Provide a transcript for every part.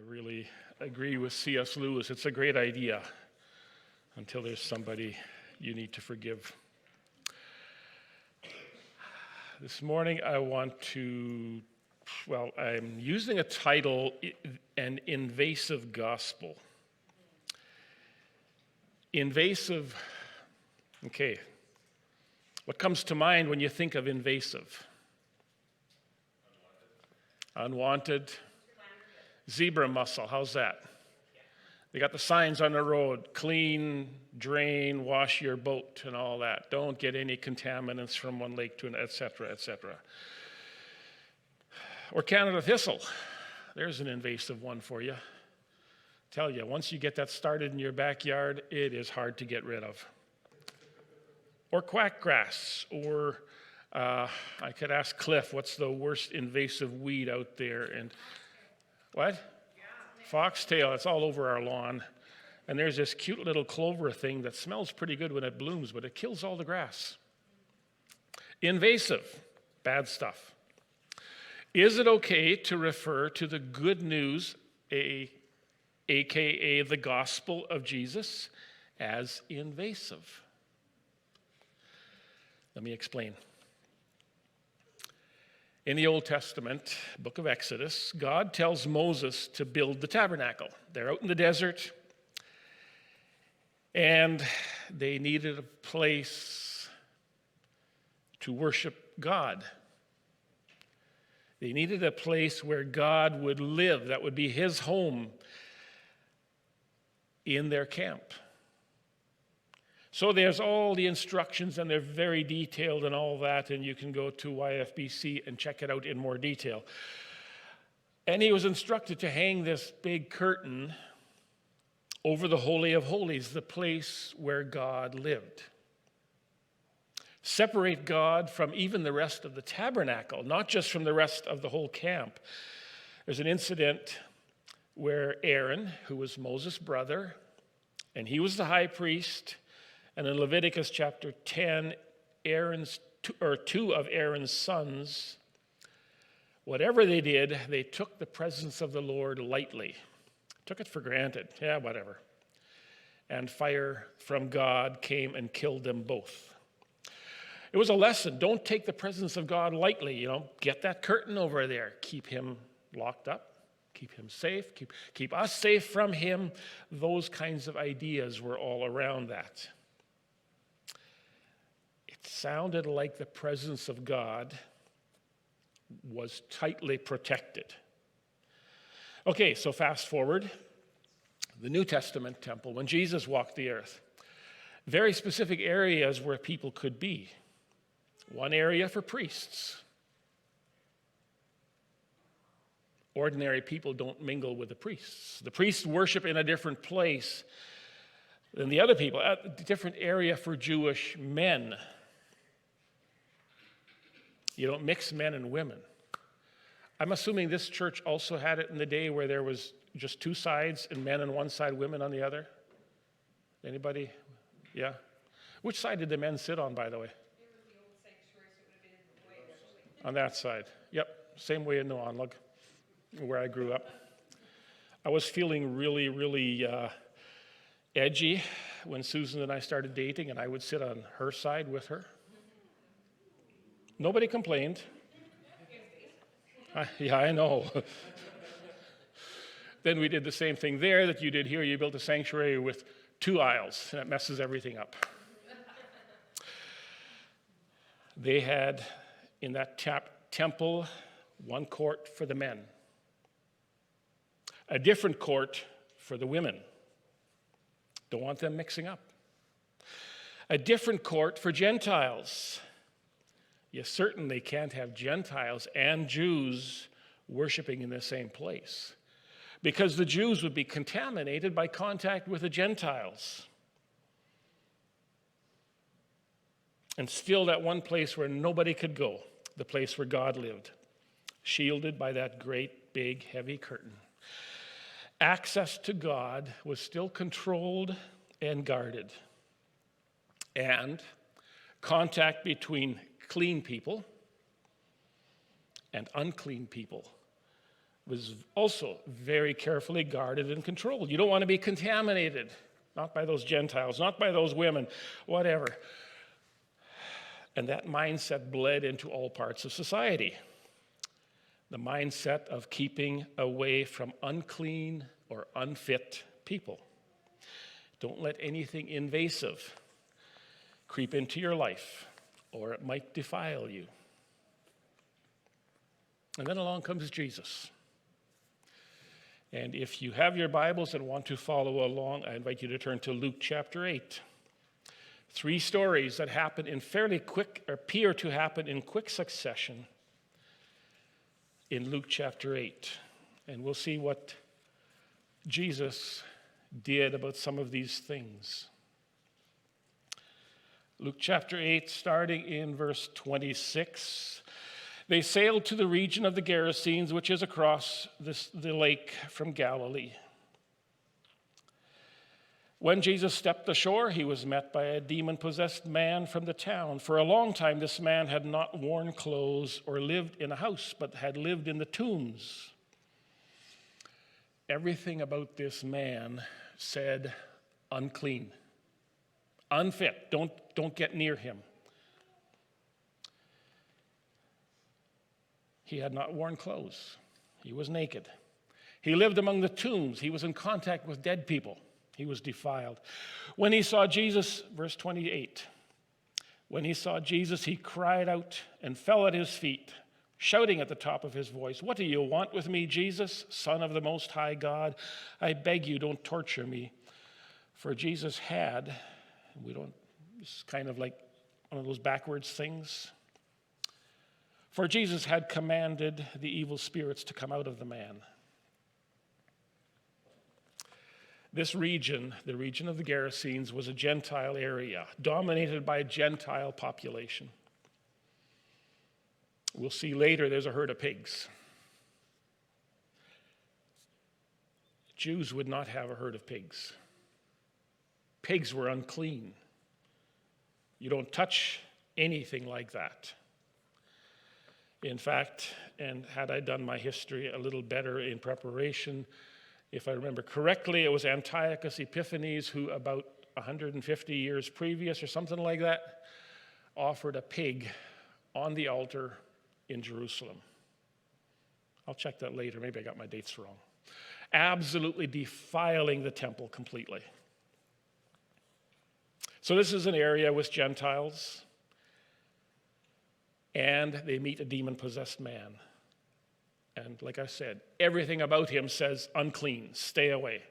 really agree with C.S. Lewis. It's a great idea until there's somebody you need to forgive. This morning I'm using a title, An Invasive Gospel. Invasive, okay. What comes to mind when you think of invasive? Unwanted. Zebra mussel, how's that? They got the signs on the road, clean, drain, wash your boat and all that. Don't get any contaminants from one lake to another, etc., etc. Or Canada thistle. There's an invasive one for you. Tell you, once you get that started in your backyard, it is hard to get rid of. Or quackgrass, or I could ask Cliff, what's the worst invasive weed out there? And what? Foxtail. It's all over our lawn. And there's this cute little clover thing that smells pretty good when it blooms, but it kills all the grass. Invasive. Bad stuff. Is it okay to refer to the good news, aka the gospel of Jesus, as invasive? Let me explain. In the Old Testament, book of Exodus, God tells Moses to build the tabernacle. They're out in the desert, and they needed a place to worship God. They needed a place where God would live, that would be his home in their camp. So there's all the instructions, and they're very detailed and all that, and you can go to YFBC and check it out in more detail. And he was instructed to hang this big curtain over the Holy of Holies, the place where God lived. Separate God from even the rest of the tabernacle, not just from the rest of the whole camp. There's an incident where Aaron, who was Moses' brother, and he was the high priest, and in Leviticus chapter 10, two of Aaron's sons, whatever they did, they took the presence of the Lord lightly. Took it for granted. Yeah, whatever. And fire from God came and killed them both. It was a lesson. Don't take the presence of God lightly. Get that curtain over there. Keep him locked up. Keep him safe. Keep us safe from him. Those kinds of ideas were all around that. It sounded like the presence of God was tightly protected. Okay, so fast forward. The New Testament temple, when Jesus walked the earth, very specific areas where people could be. One area for priests. Ordinary people don't mingle with the priests. The priests worship in a different place than the other people. A different area for Jewish men. You don't mix men and women. I'm assuming this church also had it in the day where there was just two sides and men on one side, women on the other. Anybody? Yeah. Which side did the men sit on, by the way? On that side. Yep, same way in the Onlug, where I grew up. I was feeling really, really edgy when Susan and I started dating, and I would sit on her side with her. Nobody complained. Yeah, I know. Then we did the same thing there that you did here. You built a sanctuary with two aisles, and it messes everything up. They had in that temple, one court for the men, a different court for the women. Don't want them mixing up. A different court for Gentiles. You certainly can't have Gentiles and Jews worshiping in the same place, because the Jews would be contaminated by contact with the Gentiles. And still that one place where nobody could go, the place where God lived, shielded by that great, big, heavy curtain. Access to God was still controlled and guarded. And contact between clean people and unclean people was also very carefully guarded and controlled. You don't want to be contaminated, not by those Gentiles, not by those women, whatever. And that mindset bled into all parts of society. The mindset of keeping away from unclean or unfit people. Don't let anything invasive creep into your life, or it might defile you. And then along comes Jesus. And if you have your Bibles and want to follow along, I invite you to turn to Luke chapter 8. 3 stories that happen in fairly quick, or appear to happen in quick succession in Luke chapter 8. And we'll see what Jesus did about some of these things. Luke chapter 8, starting in verse 26. They sailed to the region of the Gerasenes, which is across the lake from Galilee. When Jesus stepped ashore, he was met by a demon-possessed man from the town. For a long time, this man had not worn clothes or lived in a house, but had lived in the tombs. Everything about this man said, unclean, unfit, don't get near him. He had not worn clothes. He was naked. He lived among the tombs. He was in contact with dead people. He was defiled. When he saw Jesus, verse 28, when he saw Jesus, he cried out and fell at his feet, shouting at the top of his voice, "What do you want with me, Jesus, Son of the Most High God? I beg you, don't torture me." For Jesus had, it's kind of like one of those backwards things. For Jesus had commanded the evil spirits to come out of the man. This region, the region of the Gerasenes, was a Gentile area, dominated by a Gentile population. We'll see later there's a herd of pigs. Jews would not have a herd of pigs. Pigs were unclean. You don't touch anything like that. In fact, and had I done my history a little better in preparation, if I remember correctly, it was Antiochus Epiphanes who about 150 years previous or something like that offered a pig on the altar in Jerusalem. I'll check that later. Maybe I got my dates wrong. Absolutely defiling the temple completely. So this is an area with Gentiles, and they meet a demon-possessed man. And like I said, everything about him says unclean, stay away.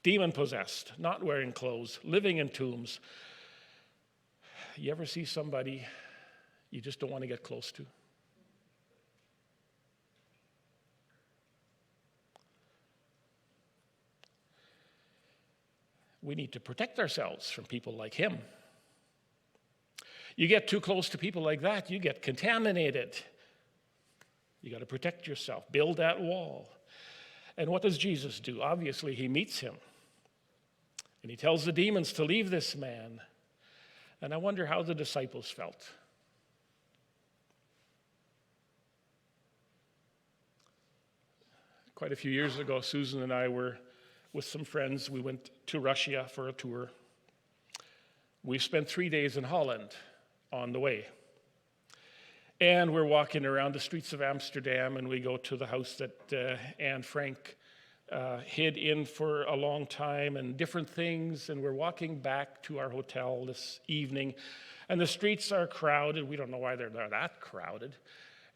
Demon-possessed, not wearing clothes, living in tombs. You ever see somebody you just don't want to get close to? We need to protect ourselves from people like him. You get too close to people like that, you get contaminated. You got to protect yourself, build that wall. And what does Jesus do? Obviously, he meets him. And he tells the demons to leave this man. And I wonder how the disciples felt. Quite a few years ago, Susan and I were with some friends. We went to Russia for a tour. We spent 3 days in Holland on the way. And we're walking around the streets of Amsterdam, and we go to the house that Anne Frank hid in for a long time, and different things. And we're walking back to our hotel this evening, and the streets are crowded. We don't know why they're that crowded.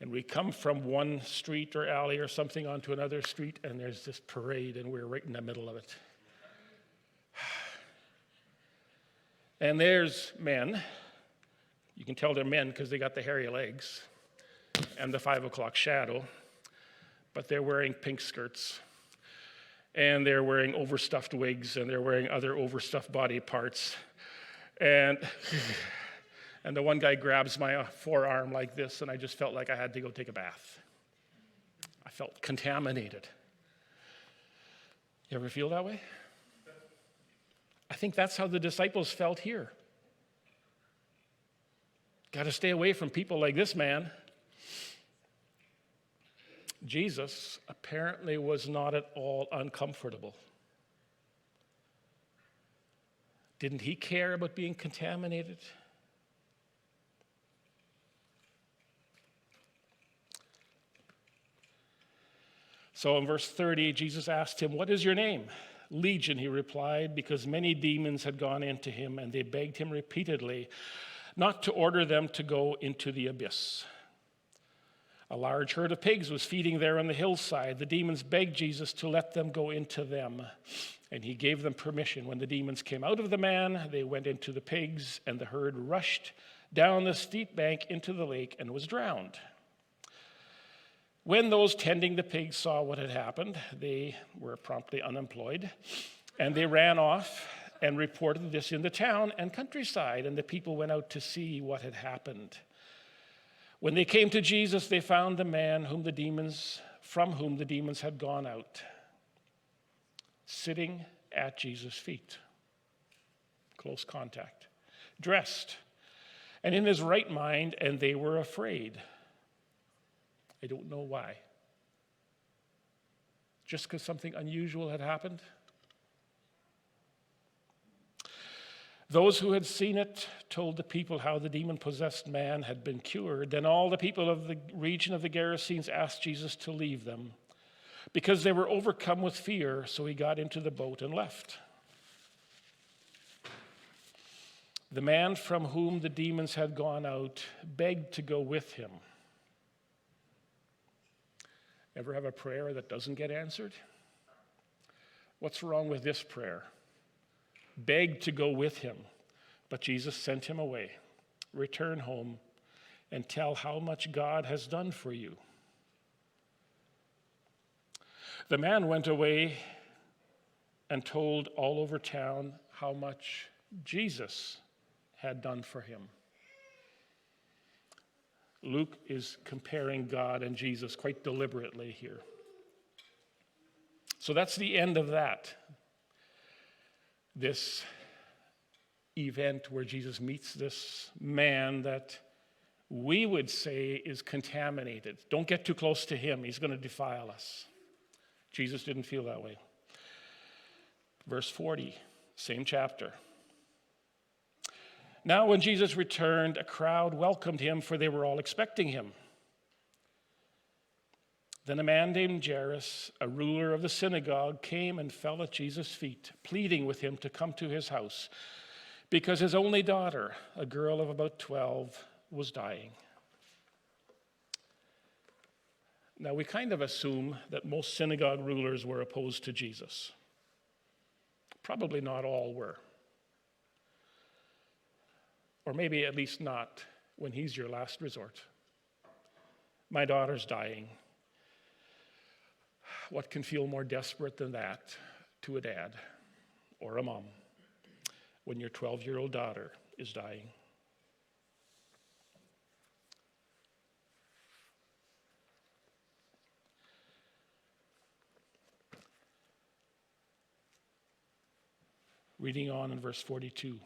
And we come from one street or alley or something onto another street, and there's this parade, and we're right in the middle of it. And there's men. You can tell they're men because they got the hairy legs and the 5 o'clock shadow, but they're wearing pink skirts, and they're wearing overstuffed wigs, and they're wearing other overstuffed body parts. And the one guy grabs my forearm like this, and I just felt like I had to go take a bath. I felt contaminated. You ever feel that way? I think that's how the disciples felt here. Got to stay away from people like this man. Jesus apparently was not at all uncomfortable. Didn't he care about being contaminated? So in verse 30, Jesus asked him, "What is your name?" "Legion," he replied, because many demons had gone into him, and they begged him repeatedly not to order them to go into the abyss. A large herd of pigs was feeding there on the hillside. The demons begged Jesus to let them go into them, and he gave them permission. When the demons came out of the man, they went into the pigs, and the herd rushed down the steep bank into the lake and was drowned. When those tending the pigs saw what had happened, they were promptly unemployed, and they ran off and reported this in the town and countryside, and the people went out to see what had happened. When they came to Jesus, they found the man from whom the demons had gone out, sitting at Jesus' feet. Close contact. Dressed, and in his right mind, and they were afraid. I don't know why. Just because something unusual had happened? Those who had seen it told the people how the demon-possessed man had been cured. Then all the people of the region of the Gerasenes asked Jesus to leave them, because they were overcome with fear, so he got into the boat and left. The man from whom the demons had gone out begged to go with him. Ever have a prayer that doesn't get answered? What's wrong with this prayer? Begged to go with him, but Jesus sent him away. Return home and tell how much God has done for you. The man went away and told all over town how much Jesus had done for him. Luke is comparing God and Jesus quite deliberately here. So that's the end of that. This event where Jesus meets this man that we would say is contaminated. Don't get too close to him. He's going to defile us. Jesus didn't feel that way. Verse 40, same chapter. Now when Jesus returned, a crowd welcomed him, for they were all expecting him. Then a man named Jairus, a ruler of the synagogue, came and fell at Jesus' feet, pleading with him to come to his house, because his only daughter, a girl of about 12, was dying. Now, we kind of assume that most synagogue rulers were opposed to Jesus. Probably not all were. Or maybe at least not when he's your last resort. My daughter's dying. What can feel more desperate than that to a dad or a mom when your 12-year-old daughter is dying? Reading on in verse 42.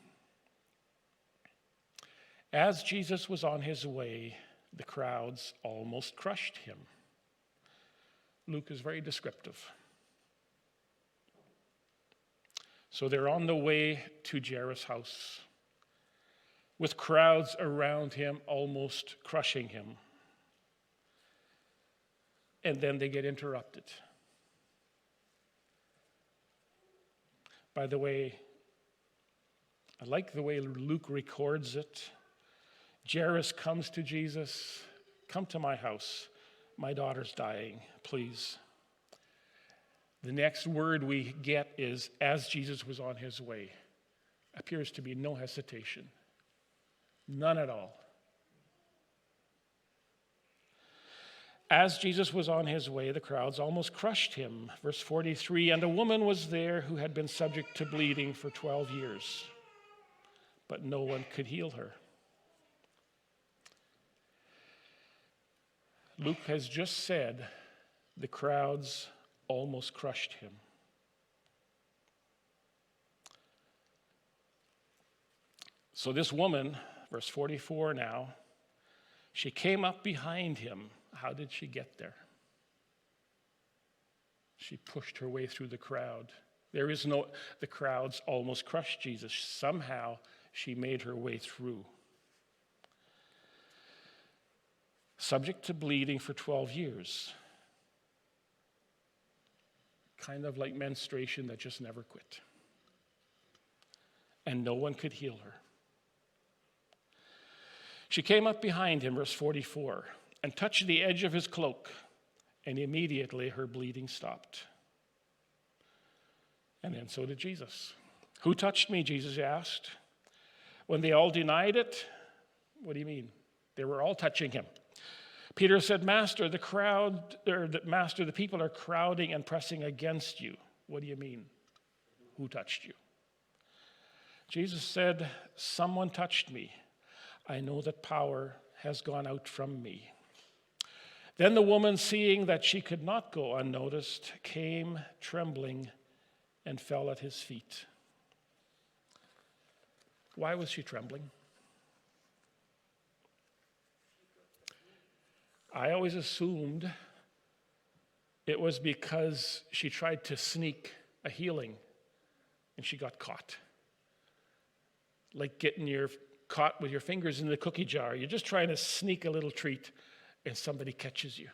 As Jesus was on his way, the crowds almost crushed him. Luke is very descriptive. So they're on the way to Jairus' house, with crowds around him almost crushing him. And then they get interrupted. By the way, I like the way Luke records it. Jairus comes to Jesus, "Come to my house. My daughter's dying, please." The next word we get is, as Jesus was on his way. Appears to be no hesitation. None at all. As Jesus was on his way, the crowds almost crushed him. Verse 43, and a woman was there who had been subject to bleeding for 12 years, but no one could heal her. Luke has just said the crowds almost crushed him. So this woman, verse 44 now, she came up behind him. How did she get there? She pushed her way through the crowd. The crowds almost crushed Jesus. Somehow she made her way through. Subject to bleeding for 12 years. Kind of like menstruation that just never quit. And no one could heal her. She came up behind him, verse 44, and touched the edge of his cloak, and immediately her bleeding stopped. And then so did Jesus. Who touched me, Jesus asked. When they all denied it, what do you mean? They were all touching him. Peter said, Master, the people are crowding and pressing against you. What do you mean? Who touched you? Jesus said, someone touched me. I know that power has gone out from me. Then the woman, seeing that she could not go unnoticed, came trembling and fell at his feet. Why was she trembling? I always assumed it was because she tried to sneak a healing and she got caught. Like getting caught with your fingers in the cookie jar. You're just trying to sneak a little treat and somebody catches you.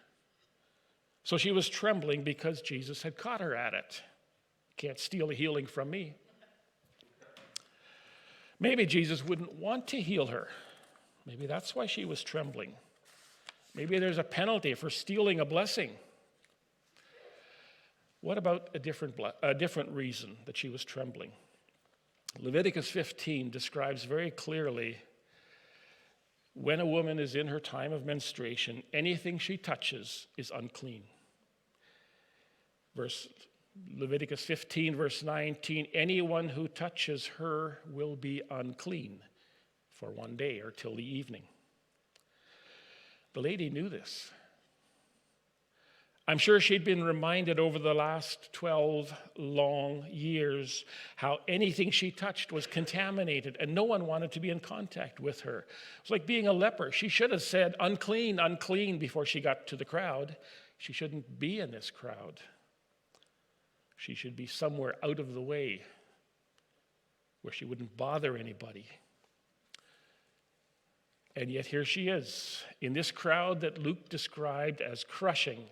So she was trembling because Jesus had caught her at it. Can't steal a healing from me. Maybe Jesus wouldn't want to heal her. Maybe that's why she was trembling. Maybe there's a penalty for stealing a blessing. What about a different reason that she was trembling? Leviticus 15 describes very clearly when a woman is in her time of menstruation, anything she touches is unclean. Leviticus 15, verse 19, anyone who touches her will be unclean for 1 day or till the evening. The lady knew this. I'm sure she'd been reminded over the last 12 long years how anything she touched was contaminated and no one wanted to be in contact with her. It's like being a leper. She should have said, unclean, unclean, before she got to the crowd. She shouldn't be in this crowd. She should be somewhere out of the way where she wouldn't bother anybody. And yet here she is in this crowd that Luke described as crushing.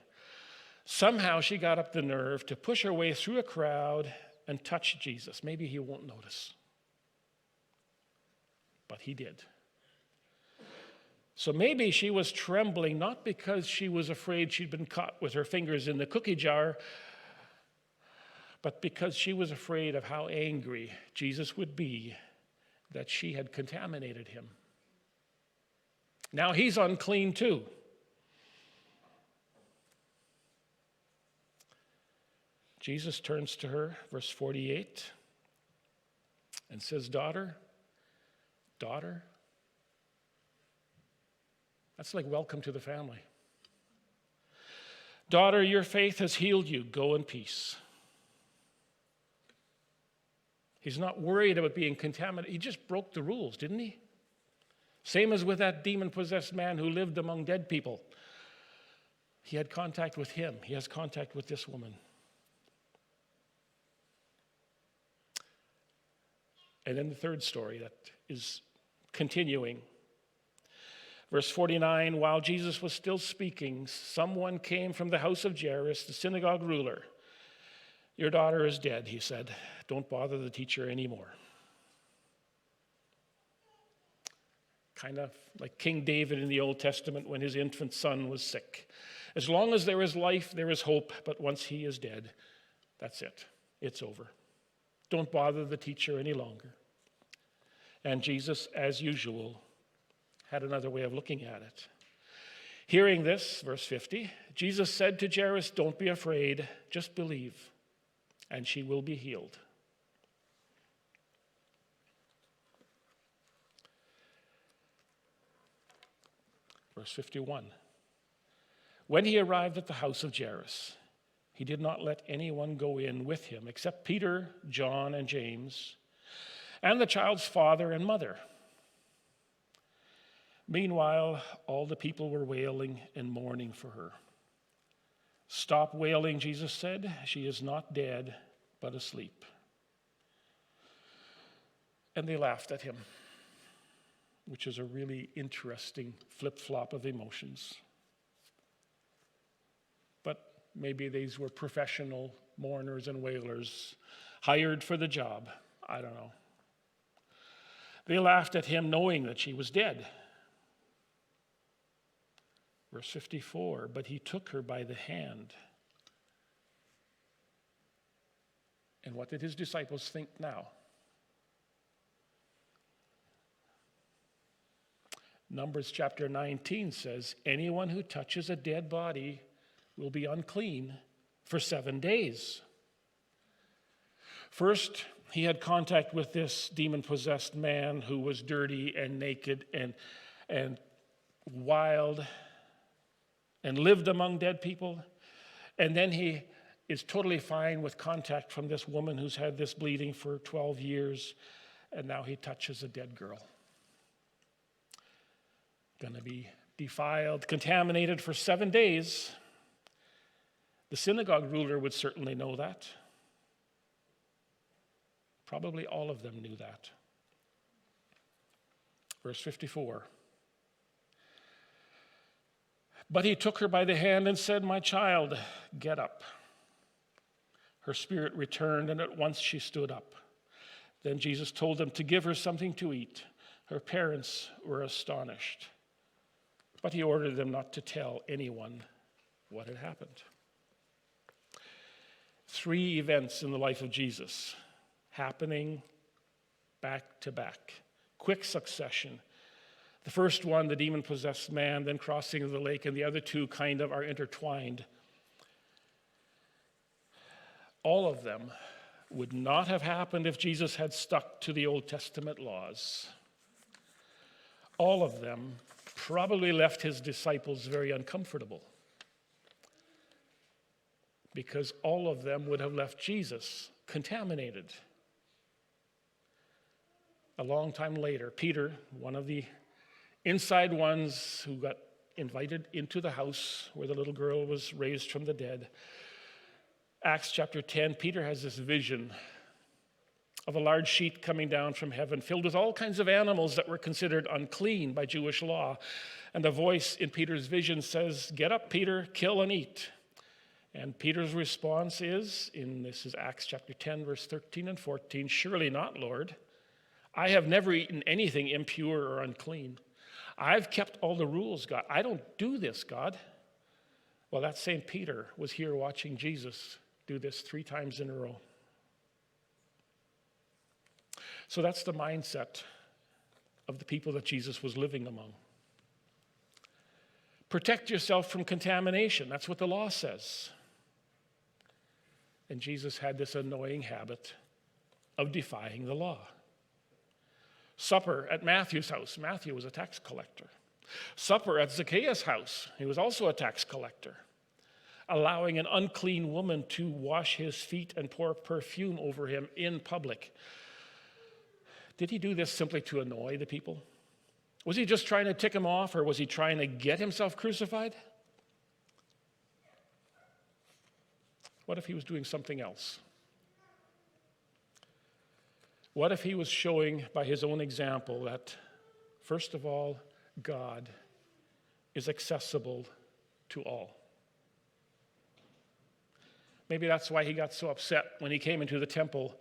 Somehow she got up the nerve to push her way through a crowd and touch Jesus. Maybe he won't notice. But he did. So maybe she was trembling not because she was afraid she'd been caught with her fingers in the cookie jar, but because she was afraid of how angry Jesus would be that she had contaminated him. Now he's unclean too. Jesus turns to her, verse 48, and says, daughter. That's like welcome to the family. Daughter, your faith has healed you. Go in peace. He's not worried about being contaminated. He just broke the rules, didn't he? Same as with that demon-possessed man who lived among dead people. He had contact with him. He has contact with this woman. And then the third story that is continuing. Verse 49, while Jesus was still speaking, someone came from the house of Jairus, the synagogue ruler. Your daughter is dead, he said. Don't bother the teacher anymore. Kind of like King David in the Old Testament when his infant son was sick. As long as there is life, there is hope, but once he is dead, that's it. It's over. Don't bother the teacher any longer. And Jesus, as usual, had another way of looking at it. Hearing this, verse 50, Jesus said to Jairus, don't be afraid, just believe, and she will be healed. Verse 51, when he arrived at the house of Jairus, he did not let anyone go in with him except Peter, John, and James, and the child's father and mother. Meanwhile, all the people were wailing and mourning for her. Stop wailing, Jesus said. She is not dead, but asleep. And they laughed at him, which is a really interesting flip-flop of emotions. But maybe these were professional mourners and wailers hired for the job. I don't know. They laughed at him knowing that she was dead. Verse 54, but he took her by the hand. And what did his disciples think now? Numbers chapter 19 says, anyone who touches a dead body will be unclean for 7 days. First, he had contact with this demon-possessed man who was dirty and naked and wild and lived among dead people. And then he is totally fine with contact from this woman who's had this bleeding for 12 years, and now he touches a dead girl. Going to be defiled, contaminated for 7 days. The synagogue ruler would certainly know that. Probably all of them knew that. Verse 54. But he took her by the hand and said, my child, get up. Her spirit returned, and at once she stood up. Then Jesus told them to give her something to eat. Her parents were astonished. But he ordered them not to tell anyone what had happened. 3 events in the life of Jesus happening back to back, quick succession. The first one, the demon-possessed man, then crossing of the lake, and the other 2 kind of are intertwined. All of them would not have happened if Jesus had stuck to the Old Testament laws. All of them probably left his disciples very uncomfortable, because all of them would have left Jesus contaminated. A long time later, Peter, one of the inside ones who got invited into the house where the little girl was raised from the dead, Acts chapter 10, Peter has this vision of a large sheet coming down from heaven, filled with all kinds of animals that were considered unclean by Jewish law. And the voice in Peter's vision says, get up, Peter, kill and eat. And Peter's response is, this is Acts chapter 10, verse 13 and 14, surely not, Lord. I have never eaten anything impure or unclean. I've kept all the rules, God. I don't do this, God. Well, that same Peter was here watching Jesus do this 3 times in a row. So that's the mindset of the people that Jesus was living among. Protect yourself from contamination. That's what the law says. And Jesus had this annoying habit of defying the law. Supper at Matthew's house. Matthew was a tax collector. Supper at Zacchaeus' house. He was also a tax collector. Allowing an unclean woman to wash his feet and pour perfume over him in public. Did he do this simply to annoy the people? Was he just trying to tick them off, or was he trying to get himself crucified? What if he was doing something else? What if he was showing by his own example that, first of all, God is accessible to all? Maybe that's why he got so upset when he came into the temple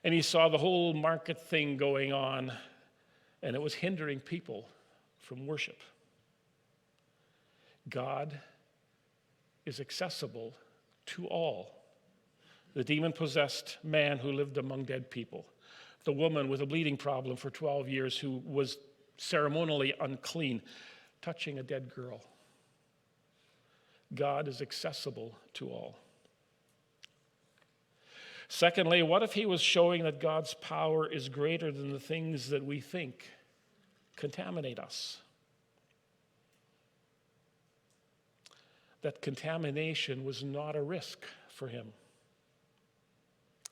and he saw the whole market thing going on, and it was hindering people from worship. God is accessible to all. The demon-possessed man who lived among dead people, the woman with a bleeding problem for 12 years who was ceremonially unclean, touching a dead girl. God is accessible to all. Secondly, what if he was showing that God's power is greater than the things that we think contaminate us? That contamination was not a risk for him.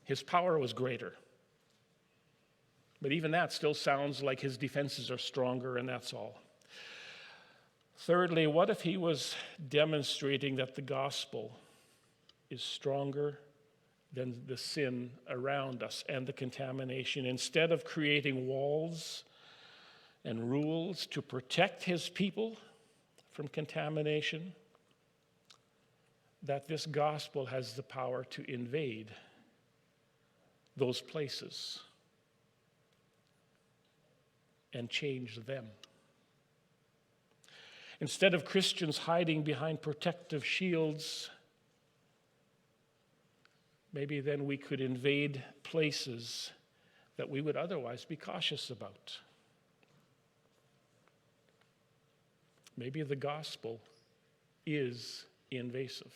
His power was greater. But even that still sounds like his defenses are stronger, and that's all. Thirdly, what if he was demonstrating that the gospel is stronger than the sin around us and the contamination. Instead of creating walls and rules to protect his people from contamination, that this gospel has the power to invade those places and change them. Instead of Christians hiding behind protective shields, maybe then we could invade places that we would otherwise be cautious about. Maybe the gospel is invasive.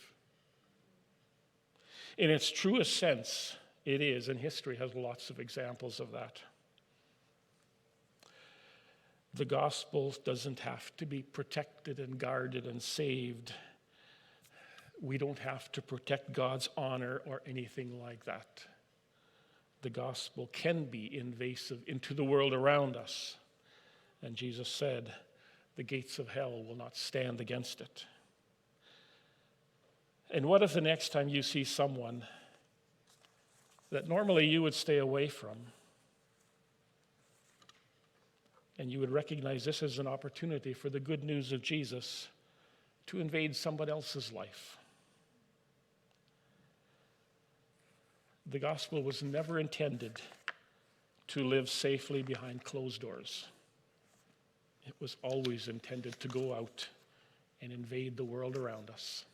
In its truest sense, it is, and history has lots of examples of that. The gospel doesn't have to be protected and guarded and saved. We don't have to protect God's honor or anything like that. The gospel can be invasive into the world around us. And Jesus said, the gates of hell will not stand against it. And what if the next time you see someone that normally you would stay away from, and you would recognize this as an opportunity for the good news of Jesus to invade someone else's life? The gospel was never intended to live safely behind closed doors. It was always intended to go out and invade the world around us.